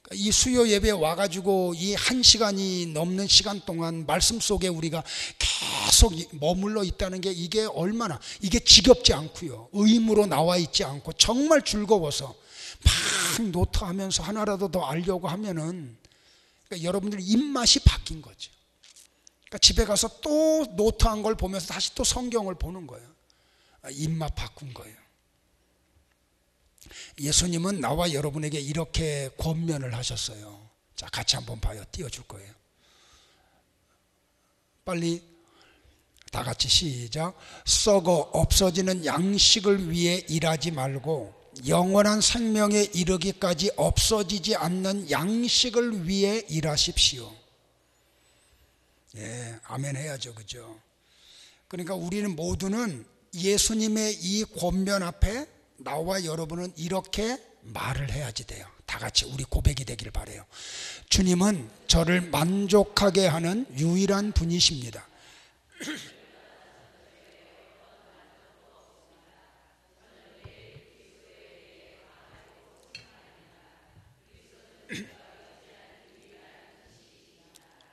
그러니까 이 수요 예배에 와가지고 이 1시간이 넘는 시간 동안 말씀 속에 우리가 계속 머물러 있다는 게 이게 얼마나, 이게 지겹지 않고요, 의무로 나와 있지 않고 정말 즐거워서 막 노트하면서 하나라도 더 알려고 하면은, 그러니까 여러분들 입맛이 바뀐 거죠. 그러니까 집에 가서 또 노트한 걸 보면서 다시 또 성경을 보는 거예요. 입맛 바꾼 거예요. 예수님은 나와 여러분에게 이렇게 권면을 하셨어요. 자, 같이 한번 봐요. 띄워줄 거예요. 빨리 다 같이 시작. 썩어 없어지는 양식을 위해 일하지 말고 영원한 생명에 이르기까지 없어지지 않는 양식을 위해 일하십시오. 예, 아멘 해야죠, 그죠? 그러니까 우리는 모두는 예수님의 이 권면 앞에 나와 여러분은 이렇게 말을 해야지 돼요. 다 같이 우리 고백이 되기를 바라요. 주님은 저를 만족하게 하는 유일한 분이십니다.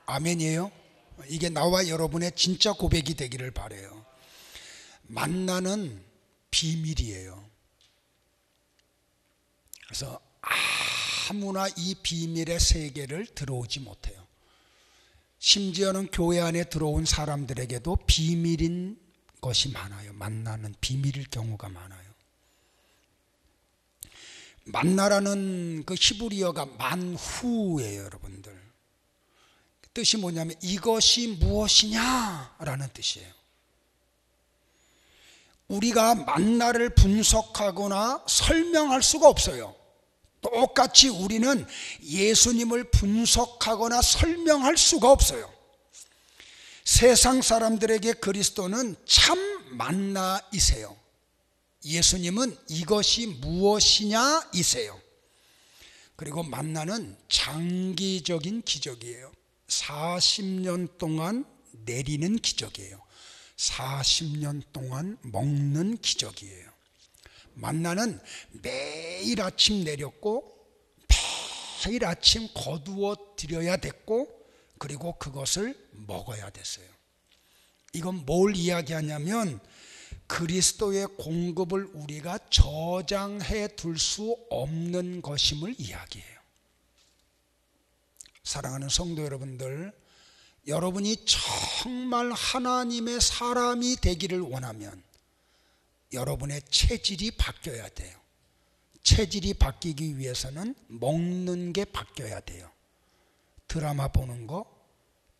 아멘이에요. 이게 나와 여러분의 진짜 고백이 되기를 바라요. 만나는 비밀이에요. 그래서 아무나 이 비밀의 세계를 들어오지 못해요. 심지어는 교회 안에 들어온 사람들에게도 비밀인 것이 많아요. 만나는 비밀일 경우가 많아요. 만나라는 그 히브리어가 만후예요, 여러분들. 뜻이 뭐냐면 이것이 무엇이냐라는 뜻이에요. 우리가 만나를 분석하거나 설명할 수가 없어요. 똑같이 우리는 예수님을 분석하거나 설명할 수가 없어요. 세상 사람들에게 그리스도는 참 만나이세요. 예수님은 이것이 무엇이냐이세요. 그리고 만나는 장기적인 기적이에요. 40년 동안 내리는 기적이에요. 40년 동안 먹는 기적이에요. 만나는 매일 아침 내렸고 매일 아침 거두어 드려야 됐고 그리고 그것을 먹어야 됐어요. 이건 뭘 이야기하냐면 그리스도의 공급을 우리가 저장해 둘 수 없는 것임을 이야기해요. 사랑하는 성도 여러분들, 여러분이 정말 하나님의 사람이 되기를 원하면 여러분의 체질이 바뀌어야 돼요. 체질이 바뀌기 위해서는 먹는 게 바뀌어야 돼요. 드라마 보는 거,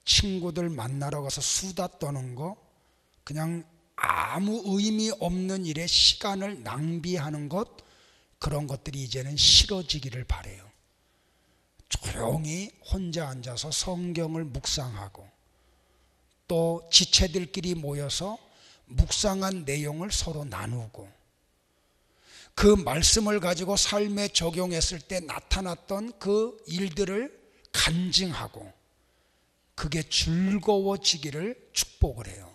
친구들 만나러 가서 수다 떠는 거, 그냥 아무 의미 없는 일에 시간을 낭비하는 것, 그런 것들이 이제는 싫어지기를 바라요. 조용히 혼자 앉아서 성경을 묵상하고 또 지체들끼리 모여서 묵상한 내용을 서로 나누고 그 말씀을 가지고 삶에 적용했을 때 나타났던 그 일들을 간증하고 그게 즐거워지기를 축복을 해요.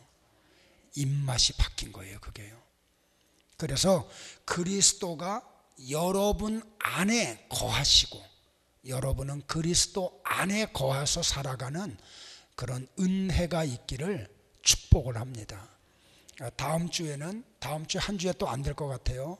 입맛이 바뀐 거예요, 그게요. 그래서 그리스도가 여러분 안에 거하시고 여러분은 그리스도 안에 거해서 살아가는 그런 은혜가 있기를 축복을 합니다. 다음 주에 한 주에 또 안 될 것 같아요.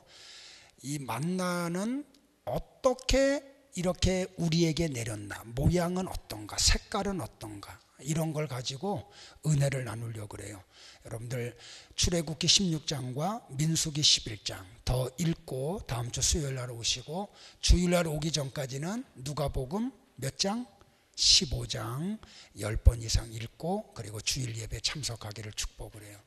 이 만나는 어떻게 이렇게 우리에게 내렸나, 모양은 어떤가, 색깔은 어떤가, 이런 걸 가지고 은혜를 나누려고 그래요. 여러분들 출애굽기 16장과 민수기 11장 더 읽고 다음 주 수요일 날 오시고, 주일 날 오기 전까지는 누가복음 몇 장? 15장 10번 이상 읽고, 그리고 주일 예배 참석하기를 축복을 해요.